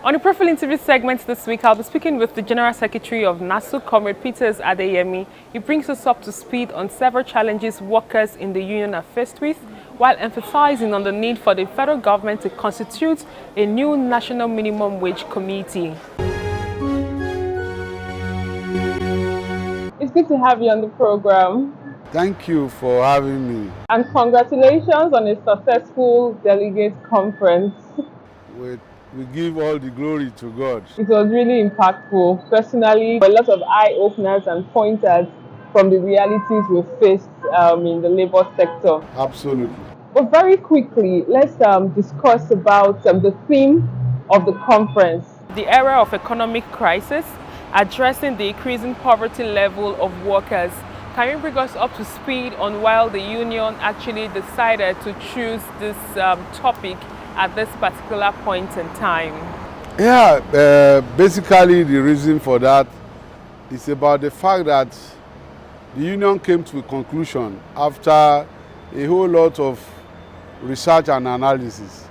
On the Profile Interview segment this week, I'll be speaking with the General Secretary of NASU, Comrade Adeyemi. He brings us up to speed on several challenges workers in the union are faced with, while emphasizing on the need for the federal government to constitute a new national minimum wage committee. It's good to have you on the program. Thank you for having me. And congratulations on a successful delegate conference. We give all the glory to God. It was really impactful. Personally, a lot of eye-openers and pointers from the realities we faced in the labor sector. Absolutely. But very quickly, let's discuss about the theme of the conference. The era of economic crisis, addressing the increasing poverty level of workers. Can you bring us up to speed on why the union actually decided to choose this topic at this particular point in time? Yeah, basically the reason for that is about the fact that the union came to a conclusion after a whole lot of research and analysis,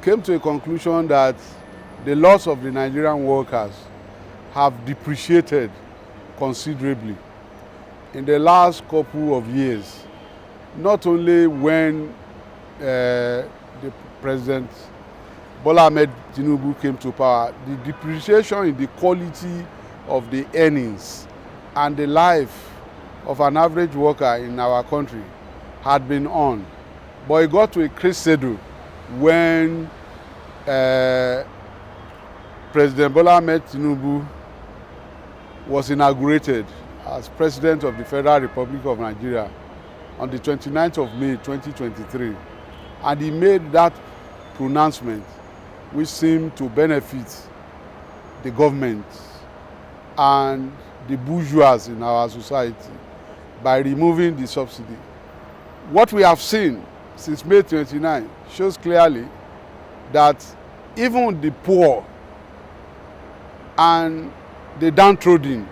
came to a conclusion that the loss of the Nigerian workers have depreciated considerably in the last couple of years. Not only when the President Bola Ahmed Tinubu came to power, the depreciation in the quality of the earnings and the life of an average worker in our country had been on. But it got to a crescendo when President Bola Ahmed Tinubu was inaugurated as President of the Federal Republic of Nigeria on the 29th of May 2023. And he made that pronouncement which seemed to benefit the government and the bourgeois in our society by removing the subsidy. What we have seen since May 29 shows clearly that even the poor and the downtrodden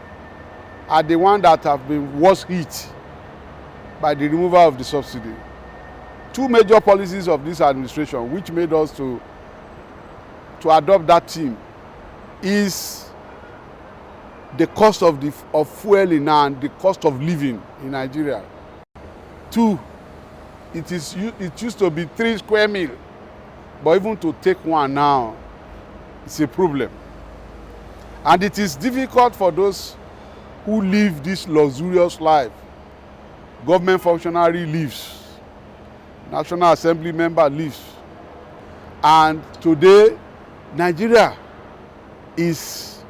are the ones that have been worst hit by the removal of the subsidy. Two major policies of this administration which made us to adopt that theme is the cost of fueling and the cost of living in Nigeria. Two, it used to be 3 square meal, but even to take one now, it's a problem. And it is difficult for those who live this luxurious life. Government functionary lives, National Assembly member lives. And today, Nigeria is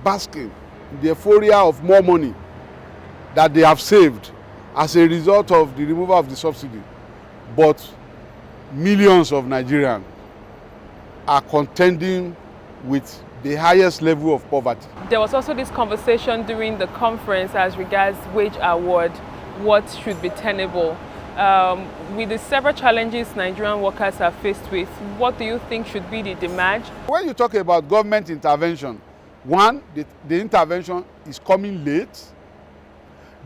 basking in the euphoria of more money that they have saved as a result of the removal of the subsidy. But millions of Nigerians are contending with the highest level of poverty. There was also this conversation during the conference as regards wage award, what should be tenable. With the several challenges Nigerian workers are faced with, what do you think should be the demand? When you talk about government intervention, one, the intervention is coming late.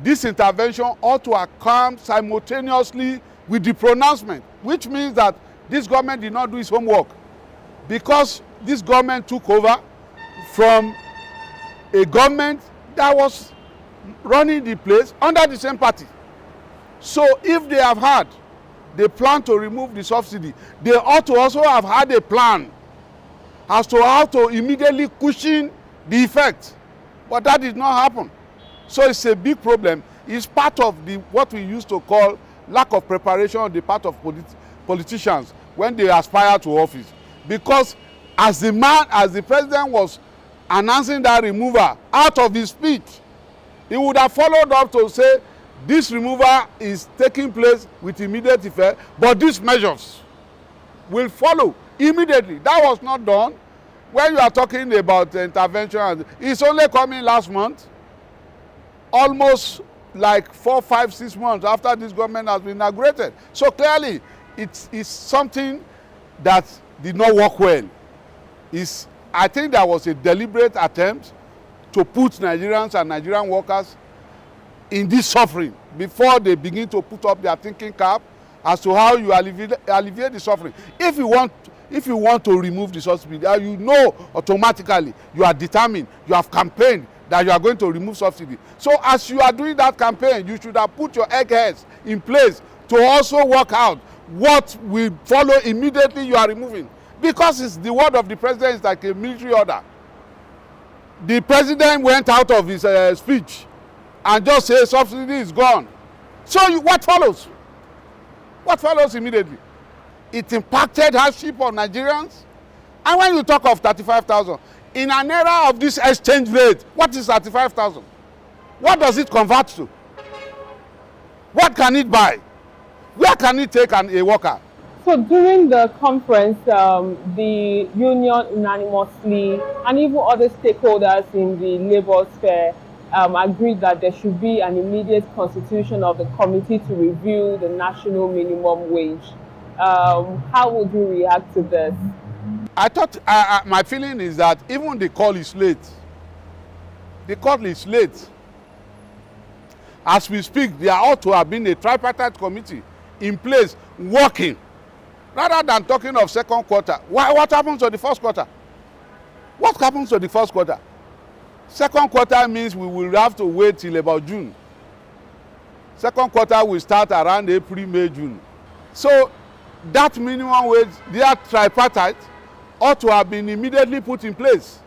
This intervention ought to come simultaneously with the pronouncement, which means that this government did not do its homework, because this government took over from a government that was running the place under the same party. So if they have had the plan to remove the subsidy, they ought to also have had a plan as to how to immediately cushion the effect. But that did not happen. So it's a big problem. It's part of what we used to call lack of preparation on the part of politicians when they aspire to office. Because as the president was announcing that removal out of his speech, he would have followed up to say, this removal is taking place with immediate effect, but these measures will follow immediately. That was not done. When you are talking about intervention, it's only coming last month, almost like 4, 5, 6 months after this government has been inaugurated. So clearly, it's something that did not work well. I think there was a deliberate attempt to put Nigerians and Nigerian workers in this suffering before they begin to put up their thinking cap as to how you alleviate the suffering. If you want If you want to remove the subsidy, you know automatically, you are determined, you have campaigned that you are going to remove subsidy. So as you are doing that campaign, you should have put your eggheads in place to also work out what will follow immediately you are removing. Because it's the word of the president is like a military order. The president went out of his speech and just said subsidy is gone. So what follows? What follows immediately? It impacted hardship on Nigerians. And when you talk of 35,000, in an era of this exchange rate, what is 35,000? What does it convert to? What can it buy? Where can it take a worker? So during the conference, the union unanimously and even other stakeholders in the labor sphere agreed that there should be an immediate constitution of the committee to review the national minimum wage. How would you react to this? I thought, my feeling is that even the call is late. The call is late. As we speak, there ought to have been a tripartite committee in place working, rather than talking of second quarter. What happens to the first quarter? What happens to the first quarter? Second quarter means we will have to wait till about June. Second quarter will start around April, May, June. So that minimum wage, their tripartite, ought to have been immediately put in place.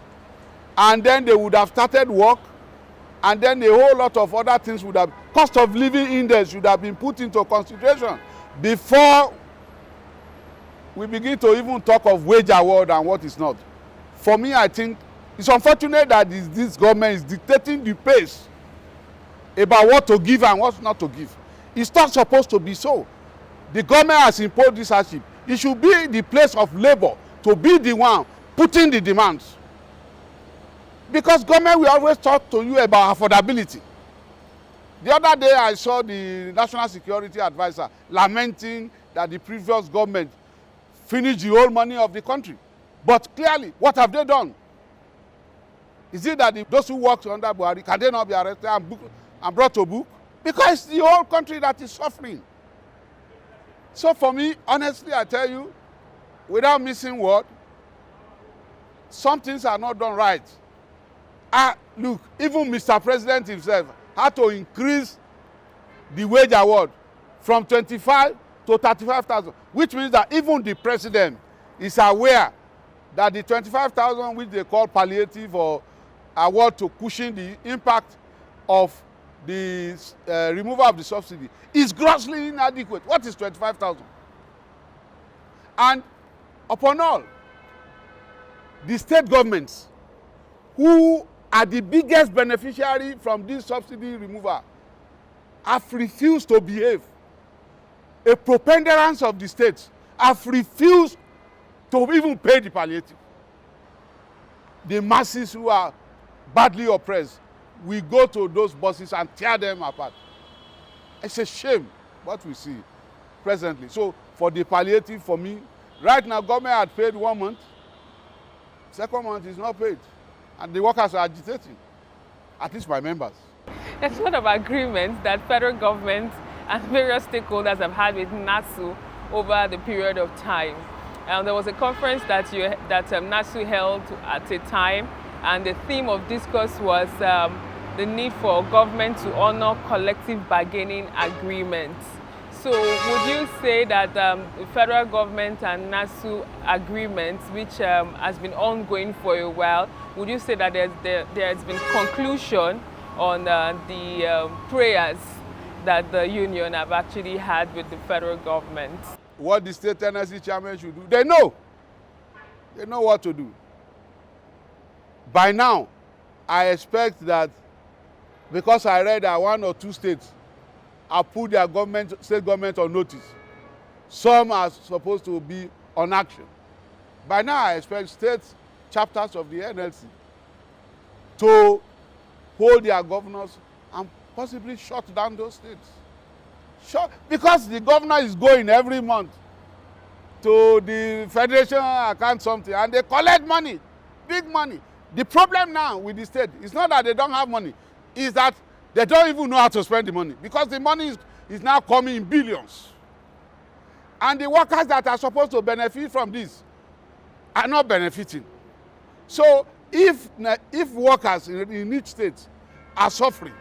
And then they would have started work, and then a whole lot of other things would have, cost of living index should have been put into consideration before we begin to even talk of wage award and what is not. For me, I think it's unfortunate that this government is dictating the pace about what to give and what not to give. It's not supposed to be so. The government has imposed this hardship. It should be the place of labor to be the one putting the demands. Because government will always talk to you about affordability. The other day I saw the National Security Advisor lamenting that the previous government finished the whole money of the country. But clearly, what have they done? Is it that those who work under Buhari, can they not be arrested and brought to book? Because it's the whole country that is suffering. So for me, honestly, I tell you, without missing word, some things are not done right. Look, even Mr. President himself had to increase the wage award from 25 to 35,000, which means that even the president is aware that the 25,000, which they call palliative or award to cushion the impact of the removal of the subsidy, is grossly inadequate. What is 25,000? And upon all, the state governments, who are the biggest beneficiary from this subsidy removal, have refused to behave. A preponderance of the states have refused to even pay the palliative. The masses who are badly oppressed, we go to those buses and tear them apart. It's a shame what we see presently. So for the palliative, for me, right now government had paid 1 month, second month is not paid, and the workers are agitating, at least my members. There's a lot of agreements that federal government and various stakeholders have had with NASU over the period of time. There was a conference that NASU held at a time, and the theme of discourse was the need for government to honor collective bargaining agreements. So would you say that the federal government and NASU agreement, which has been ongoing for a while, would you say that there has been conclusion on the prayers that the union have actually had with the federal government? What the state NSC chairman should do, they know what to do. By now, I expect that, because I read that 1 or 2 states have put their state government on notice. Some are supposed to be on action. By now, I expect state chapters of the NLC to hold their governors and possibly shut down those states. Because the governor is going every month to the federation account something, and they collect money, big money. The problem now with the state is not that they don't have money, is that they don't even know how to spend the money, because the money is now coming in billions. And the workers that are supposed to benefit from this are not benefiting. So if workers in each state are suffering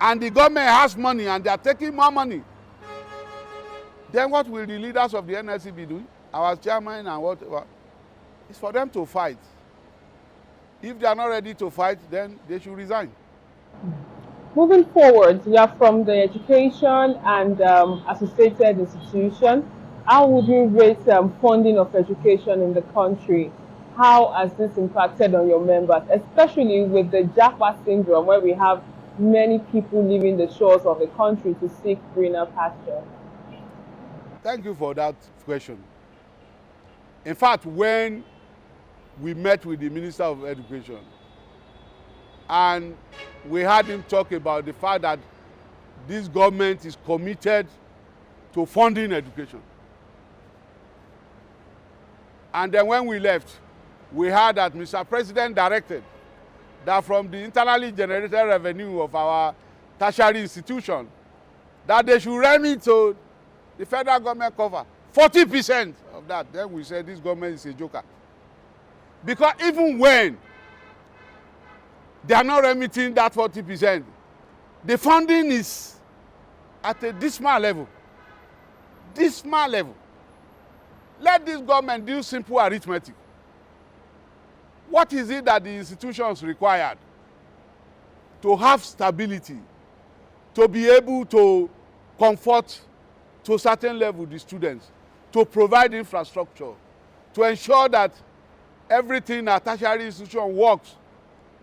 and the government has money and they are taking more money, then what will the leaders of the NSC be doing? Our chairman and whatever. It's for them to fight. If they are not ready to fight, then they should resign. Moving forward, you are from the education and associated institution. How would you rate funding of education in the country? How has this impacted on your members, especially with the Japa syndrome, where we have many people leaving the shores of the country to seek greener pasture? Thank you for that question. In fact, when we met with the Minister of Education and we had him talk about the fact that this government is committed to funding education. And then when we left, we heard that Mr. President directed that from the internally generated revenue of our tertiary institution, that they should remit to the federal government cover 40% of that. Then we said this government is a joker. Because even when they are not remitting that 40%, the funding is at a dismal level. Dismal level. Let this government do simple arithmetic. What is it that the institutions required to have stability, to be able to comfort to a certain level the students, to provide infrastructure, to ensure that everything at tertiary institution works,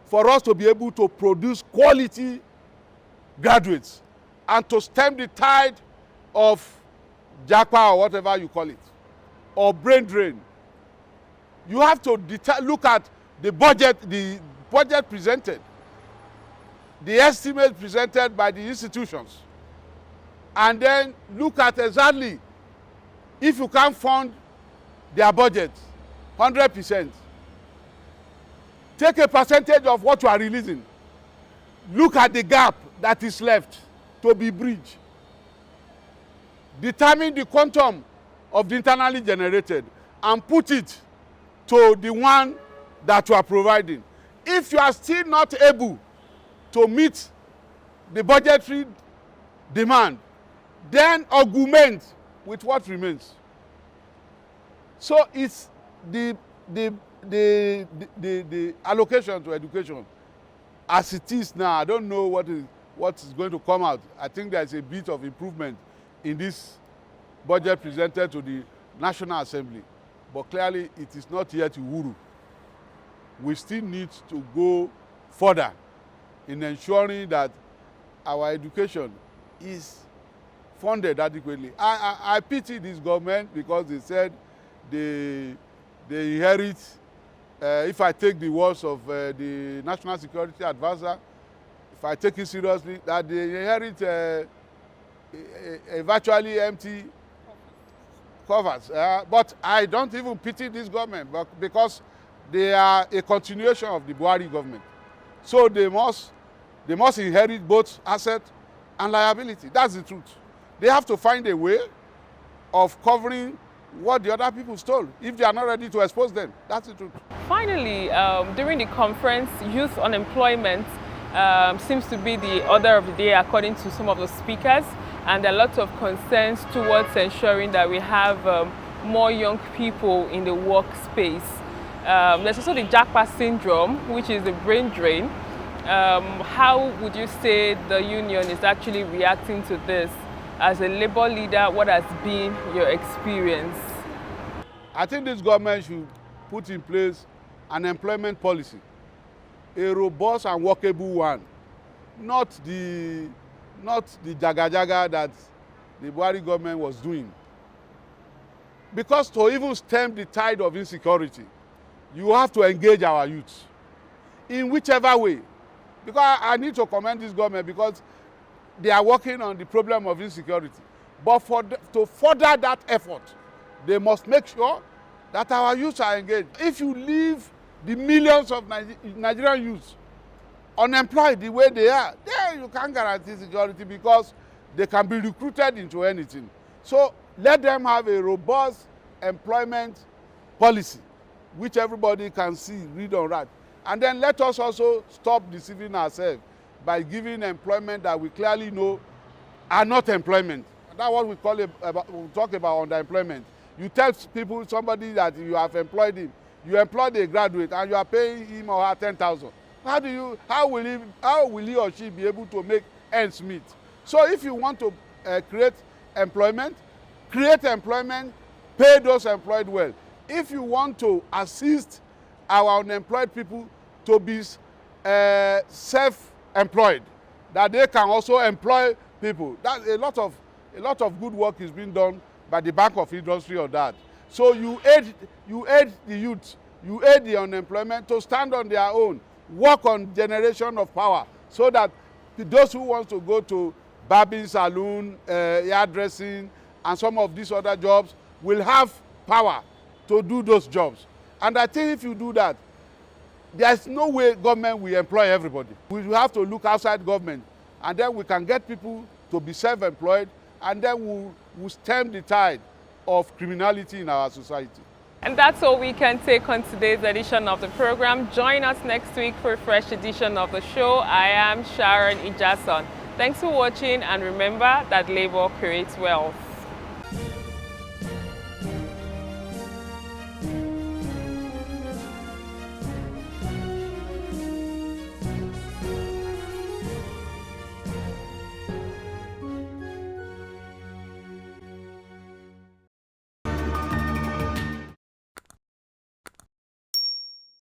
for us to be able to produce quality graduates and to stem the tide of japa or whatever you call it, or brain drain. You have to look at the budget presented, the estimate presented by the institutions, and then look at exactly if you can't fund their budget 100%. Take a percentage of what you are releasing. Look at the gap that is left to be bridged. Determine the quantum of the internally generated and put it to the one that you are providing. If you are still not able to meet the budgetary demand, then augment with what remains. So it's the allocation to education as it is now. I don't know what is going to come out. I think there is a bit of improvement in this budget presented to the National Assembly, but clearly it is not yet Uhuru. We still need to go further in ensuring that our education is funded adequately. I pity this government because they said they inherit, if I take the words of the National Security Advisor, if I take it seriously, that they inherit a virtually empty covers. But I don't even pity this government, because they are a continuation of the Buhari government. So they must inherit both asset and liability. That's the truth. They have to find a way of covering what the other people stole if they are not ready to expose them. That's the truth. Finally, during the conference, youth unemployment seems to be the order of the day according to some of the speakers, and there are lots of concerns towards ensuring that we have more young people in the workspace. There's also the Japa syndrome, which is the brain drain. How would you say the union is actually reacting to this? As a labor leader, what has been your experience? I think this government should put in place an employment policy, a robust and workable one, not the jaga-jaga that the Buhari government was doing. Because to even stem the tide of insecurity, you have to engage our youth in whichever way. Because I need to commend this government because they are working on the problem of insecurity. But to further that effort, they must make sure that our youth are engaged. If you leave the millions of Nigerian youths unemployed the way they are, then you can't guarantee security because they can be recruited into anything. So let them have a robust employment policy which everybody can see, read and write. And then let us also stop deceiving ourselves by giving employment that we clearly know are not employment. That's what we call we talk about underemployment. You tell people, somebody that you have employed him, you employed a graduate and you are paying him or her 10,000. How will he or she be able to make ends meet? So if you want to create employment, pay those employed well. If you want to assist our unemployed people to be self-employed, that they can also employ people. That a lot of good work is being done by the Bank of Industry on that. So you aid the youth, you aid the unemployment to stand on their own, work on generation of power, so that those who want to go to barbing saloon, hairdressing, and some of these other jobs will have power to do those jobs. And I think if you do that, there's no way government will employ everybody. We will have to look outside government, and then we can get people to be self-employed, and then we'll stem the tide of criminality in our society. And that's all we can take on today's edition of the program. Join us next week for a fresh edition of the show. I am Sharon Ijason. Thanks for watching, and remember that labor creates wealth.